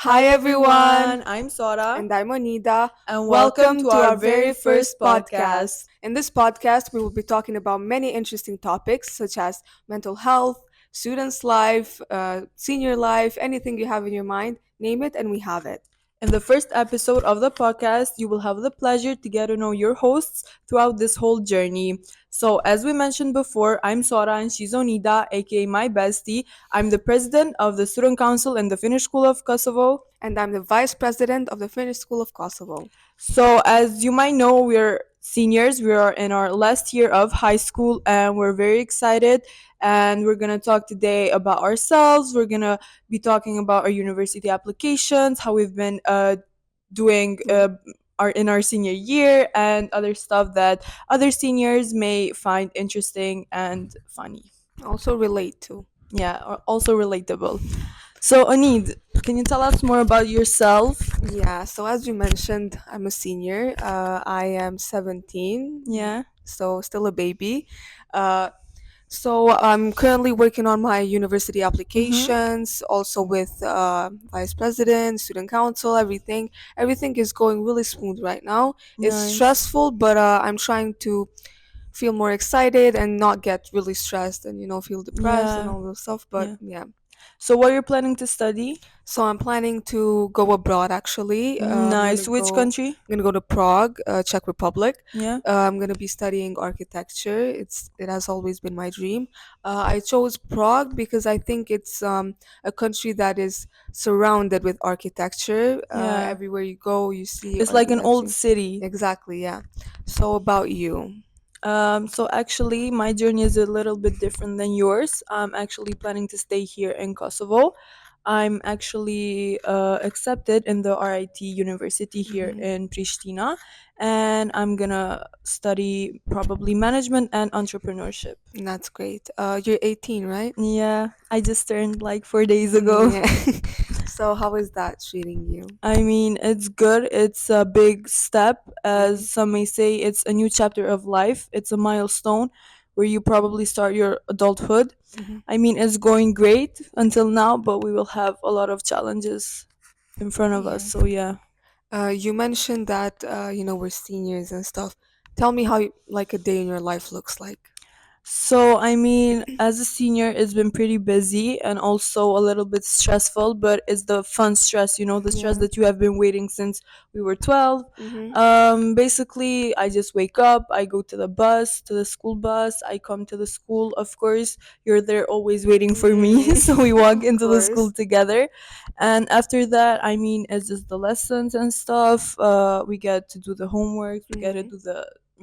Hi everyone, I'm Sara, and I'm Onida. and welcome Welcome to to our our very very first first podcast. podcast. In this podcast, we will be talking about many interesting topics such as mental health, students' life, senior life, anything you have in your mind, name it, and we have it. In the first episode of the podcast, you will have the pleasure to get to know your hosts throughout this whole journey. So, as we mentioned before, I'm Sara and she's Onida, aka my bestie. I'm the president of the Student Council in the Finnish School of Kosovo. And I'm the vice president of the Finnish School of Kosovo. So, as you might know, we're seniors. We are in our last year of high school and we're very excited. And we're going to talk today about ourselves. We're going to be talking about our university applications, how we've been doing in our senior year, and other stuff that other seniors may find interesting and funny. Also relate to. Yeah, also relatable. So, Anid, can you tell us more about yourself? Yeah, so as you mentioned, I'm a senior. I am 17, Yeah. so still a baby. Uh, So I'm currently working on my university Mm-hmm. applications, also with vice president, student council, everything. Everything is going really smooth right now. It's Nice. stressful, but I'm trying to feel more excited and not get really stressed and feel depressed and Yeah. all those stuff. But Yeah. yeah, So what you're planning to study? so I'm planning to go abroad. Actually, Nice. Which country? I'm gonna go to Prague, Czech Republic. Yeah. I'm gonna be studying architecture. It has always been my dream. I chose Prague because I think it's a country that is surrounded with architecture. Yeah. Everywhere you go, you see It's like an old architecture. city. Exactly. Yeah. So about you? So actually my journey is a little bit different than yours. I'm actually planning to stay here in Kosovo. I'm actually accepted in the RIT University here Mhm. in Pristina, and I'm gonna study probably management and entrepreneurship. That's great. You're 18, right? Yeah, I just turned like 4 days ago. Yeah. So how is that treating you? I mean, it's good. It's a big step. Mhm. As some may say, it's a new chapter of life. It's a milestone where you probably start your adulthood. Mhm. I mean, it's going great until now, but we will have a lot of challenges in front of us. Yeah. So, yeah. You mentioned that we're seniors and stuff. Tell me how like a day in your life looks like. So, I mean, as a senior, it's been pretty busy and also a little bit stressful, but it's the fun stress, the stress Yeah. that you have been waiting since we were 12. Mhm. Basically, I just wake up, I go to the bus, to the school bus, I come to the school. Of course, you're there always waiting for me, so we Mm. walk Of into the school course. together. And after that, I mean, it's just the lessons and stuff. We get to do the homework, we get to Mhm. do the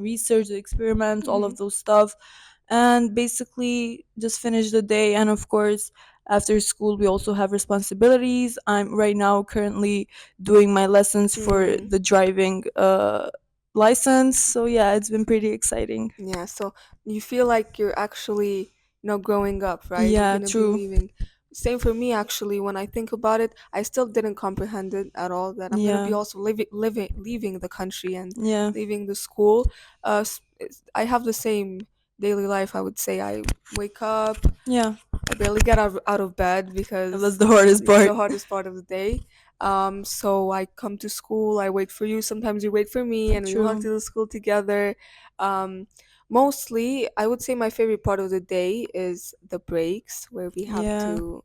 research, the experiments, all Mhm. of those stuff, and basically just finish the day. And of course, after school we also have responsibilities. I'm right now currently doing my lessons for Mhm. the driving license, so yeah, it's been pretty exciting. Yeah. So you feel like you're actually growing up, right? You're Yeah, gonna be true. leaving. Same for me actually. When I think about it, I still didn't comprehend it at all. That I'm gonna Yeah. be also leaving the country and Yeah. leaving the school. I have the same daily life. I would say I wake up. Yeah. I barely get out of bed That's because the hardest it's part. the hardest part of the day. So I come to school, I wait for you. Sometimes you wait for me, and we walk True. to the school together. Um, Mostly, I would say my favorite part of the day is the breaks where we have Yeah, to.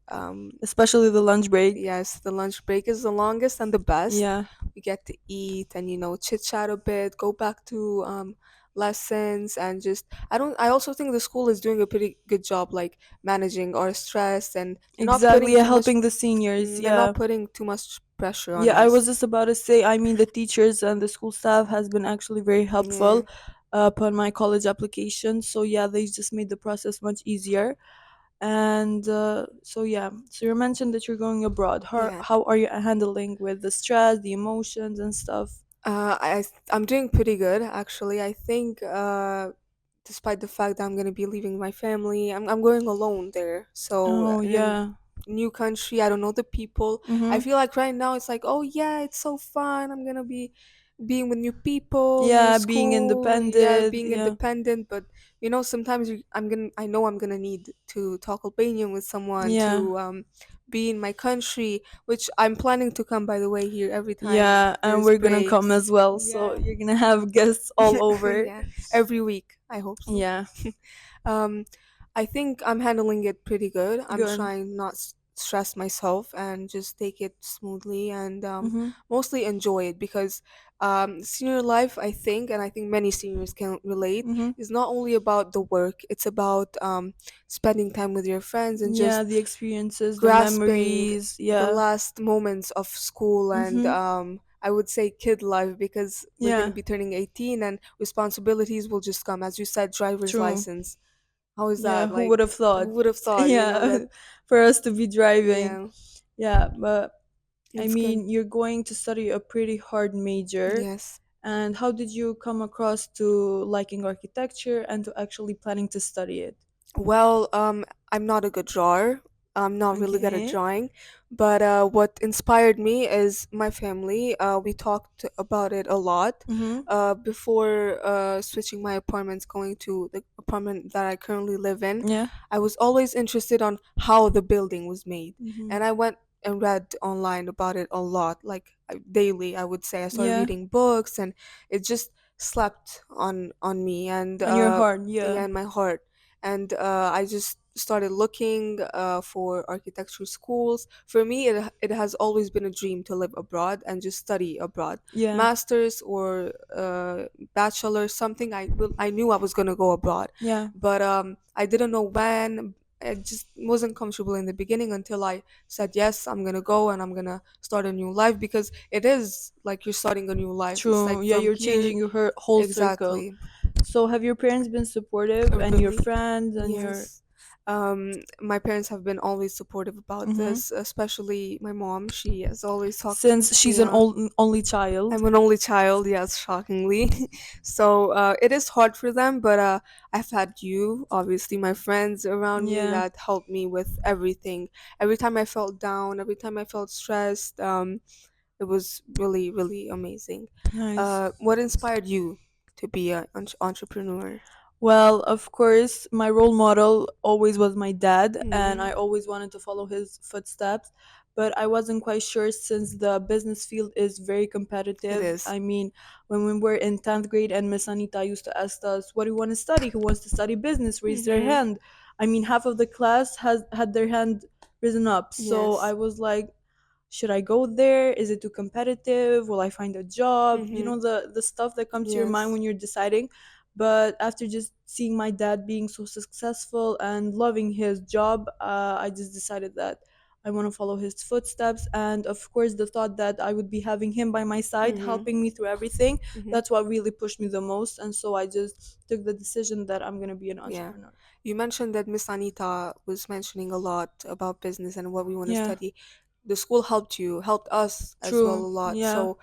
especially the lunch break. Yes, the lunch break is the longest and the best. Yeah. We get to eat and chit chat a bit, go back to lessons, and just I don't. I also think the school is doing a pretty good job, like managing our stress, and they're not Exactly, putting yeah, too much. helping the seniors. They're not Yeah. putting too much pressure on Yeah, I was us. just about to say, I mean, the teachers and the school staff has been actually very Yeah, helpful upon my college application. So yeah, they just made the process much easier. And so yeah, so you mentioned that you're going abroad. How yeah. how are you handling with the stress, the emotions, and stuff? I'm doing pretty good actually. I think despite the fact that I'm gonna be leaving my family, I'm going alone there. So Oh in a yeah. new country, I don't know the people. I Mm-hmm. feel like right now it's like, oh yeah, it's so fun. I'm gonna be being with new people, new Yeah, being school, yeah, independent. being Yeah. independent. But sometimes I know I'm gonna need to talk Albanian with someone Yeah. to be in my country, which I'm planning to come, by the way, here every time Yeah, and there's we're gonna come breaks. as well. So Yeah. you're gonna have guests all over. Yeah, every week. I hope so. Yeah, um, I think I'm handling it pretty good. I'm good. trying not stress myself and just take it smoothly and Mm-hmm. mostly enjoy it because senior life, I think, and I think many seniors can relate, Mm-hmm. is not only about the work. It's about spending time with your friends and Yeah, just the experiences, the grasping memories. the Yeah. last moments of school and Mm-hmm. I would say kid life because we're going to Yeah, be turning 18 and responsibilities will just come. As you said, driver's true. license. How is Yeah, that? who Like, would have who thought? would have thought, Yeah, that, for us to be driving. yeah, Yeah, but I it's good. mean, you're going to study a pretty hard major. Yes. And how did you come across to liking architecture and to actually planning to study it? Well, I'm not a good drawer. I'm not really good at Okay. drawing, but what inspired me is my family. We talked about it a lot Mm-hmm. before switching my apartments, going to the apartment that I currently live in. Yeah. I was always interested on how the building was made, Mm-hmm. and I went and read online about it a lot, like daily. I would say I started Yeah. reading books, and it just slept on me and On your heart, yeah, yeah. in my heart and I just started looking for architecture schools. For me, it has always been a dream to live abroad and just study abroad, Yeah. masters or bachelor, something. I knew I was gonna go abroad, Yeah. but I didn't know when. I just wasn't comfortable in the beginning until I said yes, I'm gonna go and I'm gonna start a new life because it is like you're starting a new life. It's True. like Yeah, from you're here, changing your whole circle. exactly. So have your parents been supportive and your Really? friends and your Yes. My parents have been always supportive about mm-hmm. this, especially my mom. She has always talked. Since she's an Yeah. only child. I'm an only child, yes, shockingly. So it is hard for them, but I've had you, obviously, my friends around me Yeah. that helped me with everything. Every time I felt down, every time I felt stressed, it was really, really amazing. Nice. What inspired you to be an entrepreneur? Well, of course, my role model always was my dad, and Mm, I always wanted to follow his footsteps. But I wasn't quite sure since the business field is very it competitive. is. I mean, when we were in 10th grade and Miss Anita used to ask us, what do you want to study? Who wants to study business? Raise their Mm-hmm. hand. I mean, half of the class has had their hand risen up. So I Yes. was like, should I go there? Is it too competitive? Will I find a job? You Mm-hmm. know, the stuff that comes to your mind Yes. when you're deciding. But after just seeing my dad being so successful and loving his job, I just decided that I want to follow his footsteps. And of course, the thought that I would be having him by my side, Mm-hmm. helping me through everything, Mm-hmm. that's what really pushed me the most. And so I just took the decision that I'm going to be an Yeah. entrepreneur. You mentioned that Miss Anita was mentioning a lot about business and what we want to Yeah, study. The school helped you, helped us as well true. a lot. Yeah. So,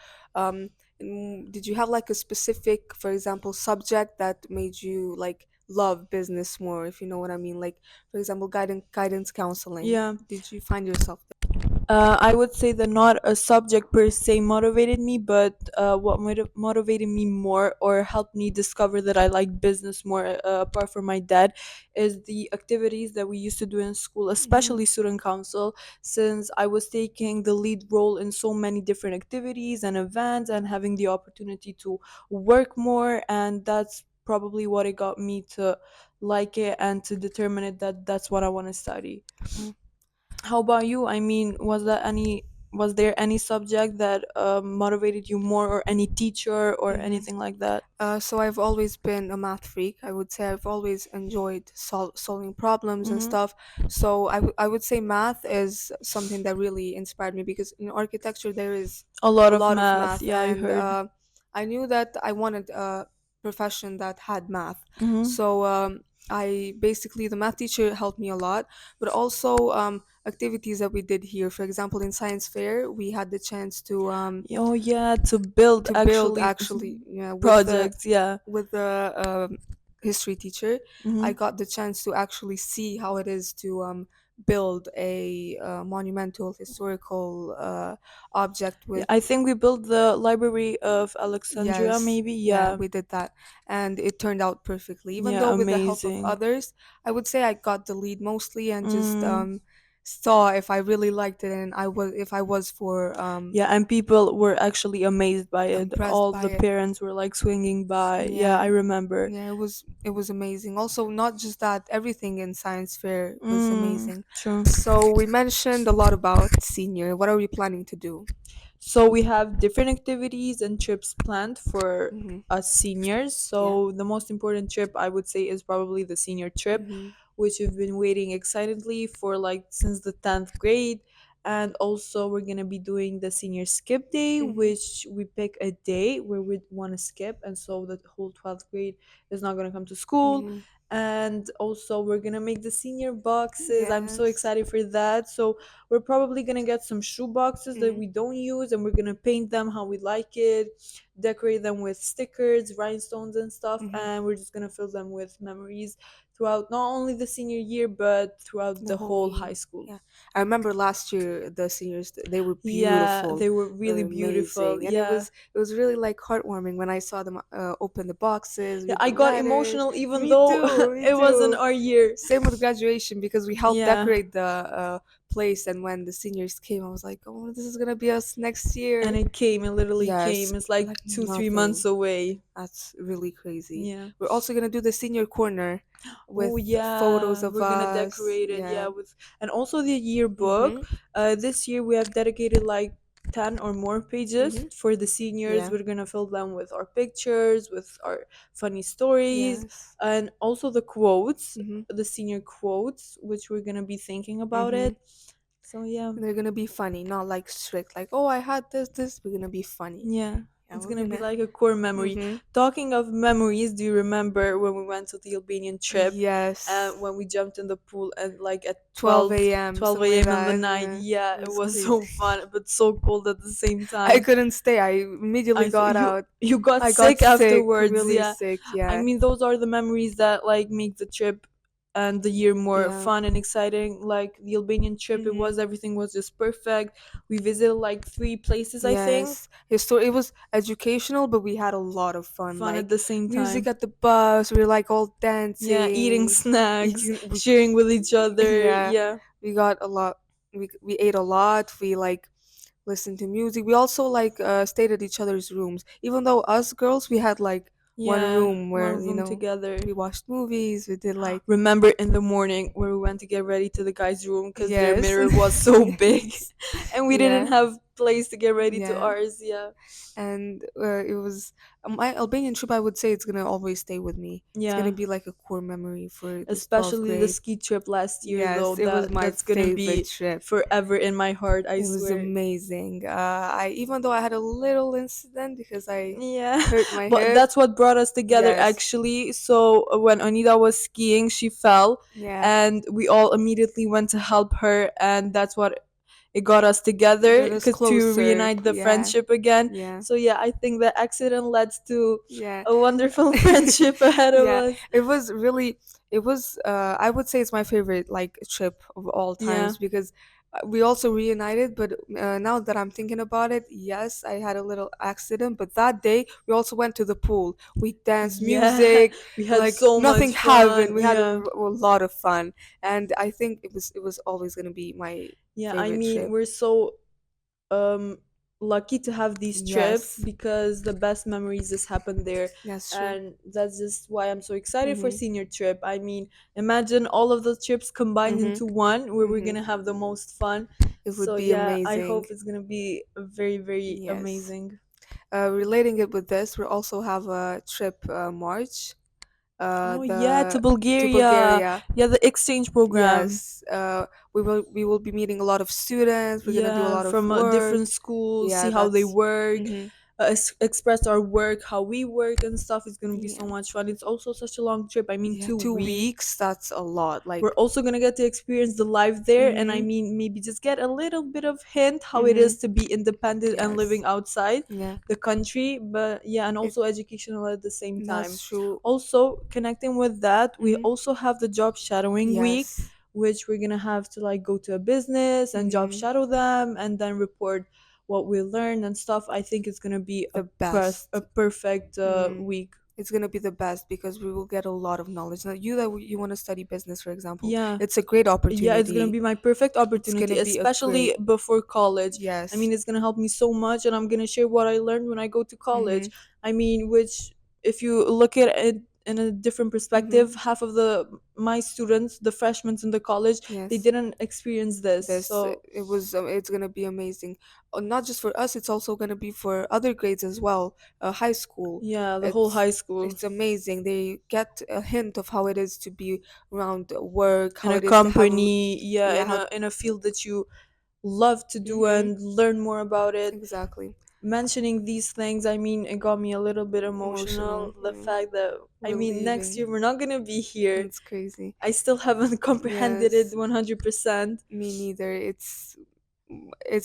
did you have like a specific, for example, subject that made you like love business more, if you know what I mean? Like, for example, guidance counseling. Yeah. Did you find yourself I would say that not a subject per se motivated me, but what motivated me more or helped me discover that I like business more, apart from my dad, is the activities that we used to do in school, there? Mm-hmm. especially student council, since I was taking the lead role in so many different activities and events and having the opportunity to work more. And that's probably what it got me to like it and to determine it that that's what I want to study. How about you? I mean, was there any subject that motivated you more, or any teacher or Mm-hmm. anything like that? So I've always been a math freak. I would say I've always enjoyed solving problems and Mm-hmm. stuff. So I would say math is something that really inspired me because in architecture there is A lot a of lot of math. math, Yeah, I and heard. I knew that I wanted a profession that had math. Mm-hmm. So I basically the math teacher helped me a lot, but also activities that we did here. For example, in science fair, we had the chance Oh yeah, to build to build actually actually, yeah, projects. Yeah. with the history teacher. I Mm-hmm. got the chance to actually see how it is to build a monumental historical object Yeah, with. I think we built the Library of Alexandria. Yes, Maybe. yeah, Yeah. we did that, and it turned out perfectly. Even Yeah. though with the help of Amazing. others, I would say I got the lead mostly, and just Mm. saw if I really liked it, and if I was for Yeah, and people were actually amazed by it. impressed All by the it. parents were like swinging by. Yeah, I Yeah, remember. yeah, it was amazing. Also, not just that, everything in science fair was amazing. True. So we mentioned a lot about senior. What are we planning to do? So we have different activities and trips planned for Mm-hmm. us seniors. Yeah. So the most important trip I would say is probably the senior trip, Mm-hmm. which we've been waiting excitedly for like since the 10th grade. And also we're gonna be doing the senior skip day, Mm-hmm. which we pick a day where we want to skip, and so the whole 12th grade is not gonna come to school. Mm-hmm. And also we're gonna make the senior boxes. I'm so Yes. excited for that. So we're probably gonna get some shoe boxes that Mm-hmm. we don't use, and we're gonna paint them how we like it, decorate them with stickers, rhinestones, and stuff, Mm-hmm. and we're just gonna fill them with memories throughout not only the senior year but throughout The the whole whole high year. school. Yeah. I remember last year the seniors, they were Yeah, beautiful. they were They really were beautiful. amazing. And it Yeah. was it was really like heartwarming when I saw them open the boxes, Yeah, read I the got letters. emotional even Me though too, me it wasn't too. our year. Same with graduation because we helped Yeah. decorate the place, and when the seniors came I was like, "Oh, this is going to be us next And year." it came, it literally Yes, came. It's like like 2 3 months nothing. away. That's really crazy. Yeah. We're also going to do the senior corner Oh with photos yeah, of we're gonna us. decorate it. Yeah, Yeah. with and also the yearbook. Mhm. This year we have dedicated like 10 or more pages Mhm. for the seniors. Yeah. We're gonna fill them with our pictures, with our funny stories, Yes. and also the quotes, Mhm. the senior quotes, which we're gonna be thinking about Mhm. it. So yeah. They're gonna be funny, not like strict. Like, oh, I had this. We're gonna be funny. Yeah, Yeah, it's we're gonna be gonna. like a core memory. Mhm. Talking of memories, do you remember when we went to the Albanian trip and Yes. when we jumped in the pool and like at 12 12, a.m. 12 Something like a.m. in the that. night? Yeah. Yeah, It it was was crazy. so fun, but so cold at the same I time. couldn't stay. I immediately got You out. you got I got sick sick, afterwards. really Yeah, sick. I Yeah. mean those are the memories that like make the trip and the year more Yeah. fun and exciting. Like the Albanian trip, it Mhm. was everything was just perfect. We visited like 3 places, I think. Yes, his story, it was educational, but we had a lot of fun. Fun at Like the same music time. at the bus, we were like all Yeah, eating dancing. snacks, Eating, sharing with each other. yeah, Yeah, we got a lot. We ate a lot. We like listened to music. We also like stayed at each other's rooms. Even though us girls, we had like one yeah, room where one room together. we watched movies. We did like Remember in the morning where we went to get ready to the guys' room because their yes, mirror was so big yes, and we didn't yeah, have place to get ready to yeah. ours. Yeah, And it was my Albanian trip. I would say it's gonna always stay with me. It's gonna yeah. be like a core memory for this 12th Especially the grade. ski trip last year, though. Yes, it was my That's gonna favorite be trip. forever in my heart. I It was swear. amazing. I even though I had a little incident because I Yeah, hurt my but hip. that's what brought us together Yes, actually. So when Onida was skiing, she fell, yeah, and we all immediately went to help her, and that's what it got us it together got us because to closer. reunite the Yeah, friendship again. yeah. So yeah, I think the accident led to Yeah. a wonderful friendship ahead of Yeah. us. It was really it was I would say it's my favorite like trip of all Yeah. times because we also reunited, but now that I'm thinking about it, yes, I had a little accident, but that day we also went to the pool. We danced Yeah, music, we had like so nothing much fun. happened. We had Yeah. a lot of fun, and I think it was always going to be my Yeah, I favorite mean, trip. we're so um lucky to have these trips Yes. because the best memories just happen there, That's true. and that's just why I'm so excited for Mhm. senior trip. I mean, imagine all of the trips combined Mhm. into one where we're Mhm. gonna have the most fun. It would So be yeah, I amazing. hope it's gonna be very very Yes. amazing. Relating it with this, we also have a trip March. Oh yeah, The to to Bulgaria. Bulgaria. Yeah, the exchange program. Yes. We will be meeting a lot of students. We're gonna do a Yeah, lot of from a work. different school, see Yeah, how they that's. work, Mhm. express our work, how we work and stuff. It's gonna be Yeah. so much fun. It's also such a long trip. I mean, Yeah. two 2 weeks. weeks. That's a lot. We're Like. also gonna get to experience the life there, and I Mhm. mean, maybe just get a little bit of hint how it is Mhm. to be independent and living Yes. outside Yeah. the country. But yeah, and It. also educational at the same time. That's true. Also, connecting with that, we Mhm. also have the job shadowing week, Yes. which we're gonna have to like go to a business and job Mhm. shadow them and then report what we learned and stuff. I think it's gonna be The a best. perfect Mhm. week. it's gonna be the best because we will get a lot of knowledge. Now, you want to study business, for example, Yeah. it's a great Yeah, it's gonna opportunity. be my perfect It's gonna opportunity, be a especially great, before college. I yes. mean, it's gonna help me so much, and I'm gonna share what I learned when I go to Mm-hmm. college. I mean, which, if you look at it in a different Mm-hmm. perspective, half of the my students, the freshmen in the college, they Yes. didn't experience this. This So it was it's gonna be amazing. Not just for us, it's also gonna be for other grades as well. High school, yeah, the whole it's high school it's amazing. They get a hint of how it is to be around work, in how a it is to have a, company, yeah, yeah, in how. a field that you love to do Mm-hmm. and learn more about it. Exactly. Mentioning these things, I mean, it got me a little bit Emotional. emotional. The Yeah. fact that, I We're mean, next year leaving. we're not gonna be here. It's crazy. I still haven't comprehended it Yes. 100%. Me neither. It's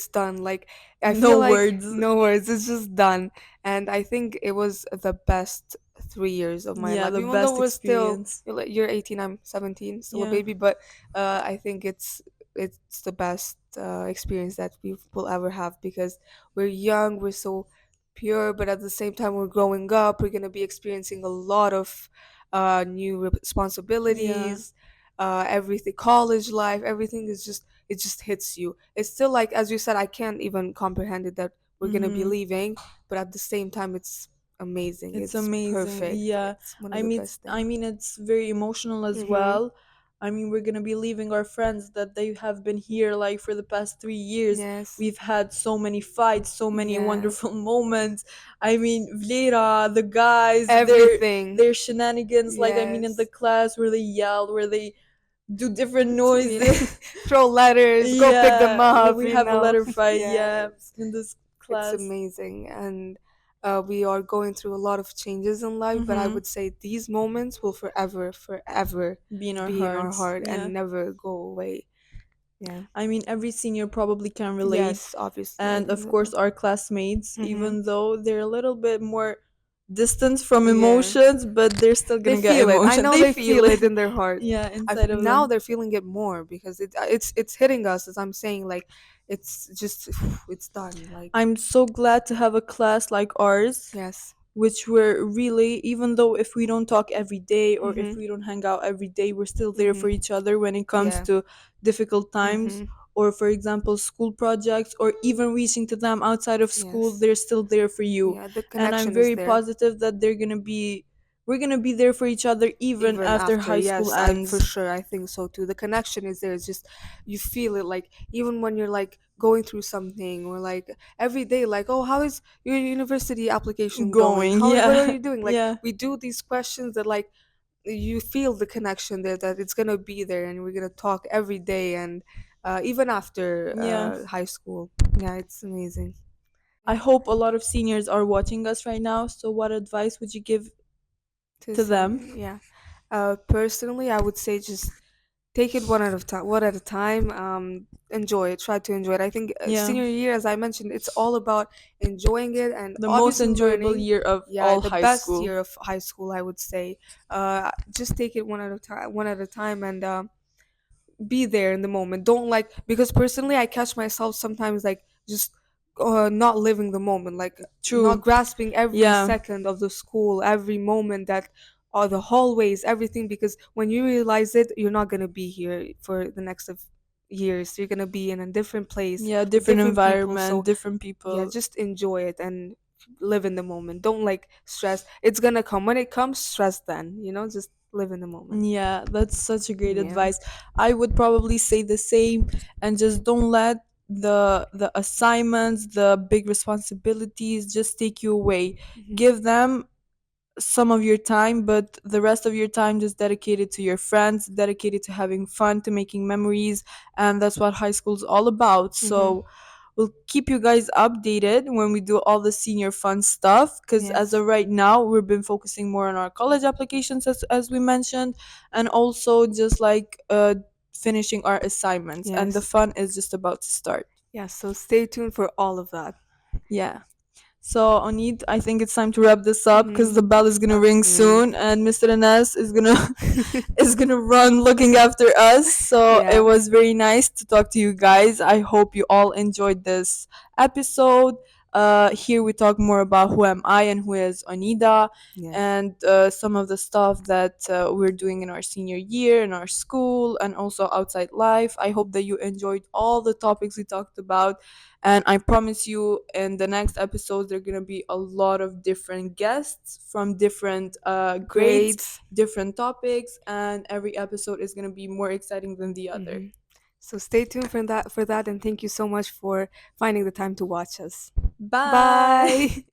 done. Like, I No feel like words. no words. It's just done. And I think it was the best 3 years of my Yeah, life. the Even though best we're still, experience. you're 18, I'm 17, still a Yeah. baby. But I think it's the best experience that we will ever have because we're young. We're so pure, but at the same time, we're growing up. We're gonna be experiencing a lot of new Yeah. responsibilities. Everything, college life, everything is just, it just hits you. It's still like, as you said, I can't even comprehend it that we're gonna be Mhm. leaving, but at the same time, it's amazing. It's It's amazing. perfect. Yeah. It's one of I the mean, best things. I mean it's very emotional as Mm-hmm. well. I mean, we're going to be leaving our friends that they have been here like for the past 3 years. Yes. We've had so many fights, so many Yes. wonderful moments. I mean, Vlera, the guys, Everything. their shenanigans, like, I mean, in the Yes. class where they yell, where they do different Yeah. noises. Throw letters. Go pick them Yeah, up. we have a letter fight, yeah, Yes. in this It's class. amazing, and we are going through a lot of changes in life. But I Mm-hmm. would say these moments will forever, forever Be in our be in our hearts, heart yeah. and never go away. Yeah. I mean, every senior probably can relate. Yes, obviously. I And think of that. course, our classmates, Mm-hmm. even though they're a little bit more distant from Yeah. emotions, but they're still They gonna get feel it. I emotion. know They they feel feel it. it in their heart. Yeah, inside of Now them. they're feeling it more because it's hitting us, as I'm saying. Like, it's just it's done. Like, I'm so glad to have a class like ours, yes. which we're really, even though if we don't talk every day or if Mhm. we don't hang out every day, we're still there for Mhm. each other when it comes Yeah. to difficult times, Mhm. or for example school projects, or even reaching to them outside of school. Yes. They're still there for you. Yeah. The And I'm connection is very there. positive that we're gonna be there for each other even Even after after, high school yes, I for ends. sure, I think so too. The connection is there. It's just, you feel it, like, even when you're like going through something, or like every day, like, oh, how is your university application going, Going, what are yeah. you doing, like, Yeah. we do these questions that, like, you feel the connection there, that it's gonna be there, and we're gonna talk every day, and even after Yeah. high school. Yeah, it's amazing. I hope a lot of seniors are watching us right now, so what advice would you give To to see, them? yeah. Personally, I would say just take it one at a time. Enjoy it, try to enjoy it. I think Yeah. senior year, as I mentioned, it's all about enjoying it and The most obviously enjoyable learning. year of Yeah, all the high best school. year of high school, I would say. Just take it one at a time, and be there in the moment. Don't, like, because personally I catch myself sometimes, like, just not living the moment, like not True. grasping every Yeah. second of the school, every moment, that or the hallways, everything, because when you realize it, you're not going to be here for the next of years. You're going to be in a different place Yeah, with different different people. environment, So different yeah, people. just enjoy it and live in the moment. Don't, like, stress. It's going to come. When it comes, stress then, just live in the moment. Yeah, that's such a great Yeah. advice. I would probably say the same, and just don't let the assignments, the big responsibilities just take you away. Hmm. Give them some of your time, but the rest of your time just dedicated to your friends, dedicated to having fun, to making memories, and that's what high school's all about. Hmm. So we'll keep you guys updated when we do all the senior fun stuff, because as Yes. of right now we've been focusing more on our college applications, as we mentioned, and also just like finishing our assignments, and the Yes. fun is just about to start. Yes. So stay tuned for all of that. Yeah. So, Onid, I think it's time to wrap this up because Hmm. the bell is gonna Bell is ring gonna ring. soon, and Mr. Ines is gonna is gonna run looking after us. So it Yeah. was very nice to talk to you guys. I hope you all enjoyed this episode. Here we talk more about who am I and who is Onida, Yes. and some of the stuff that we're doing in our senior year in our school and also outside life. I hope that you enjoyed all the topics we talked about, and I promise you in the next episodes there are going to be a lot of different guests from different grades, Grades. different topics, and every episode is going to be more exciting than the other. Hmm. So stay tuned for that, and thank you so much for finding the time to watch us. Bye. Bye.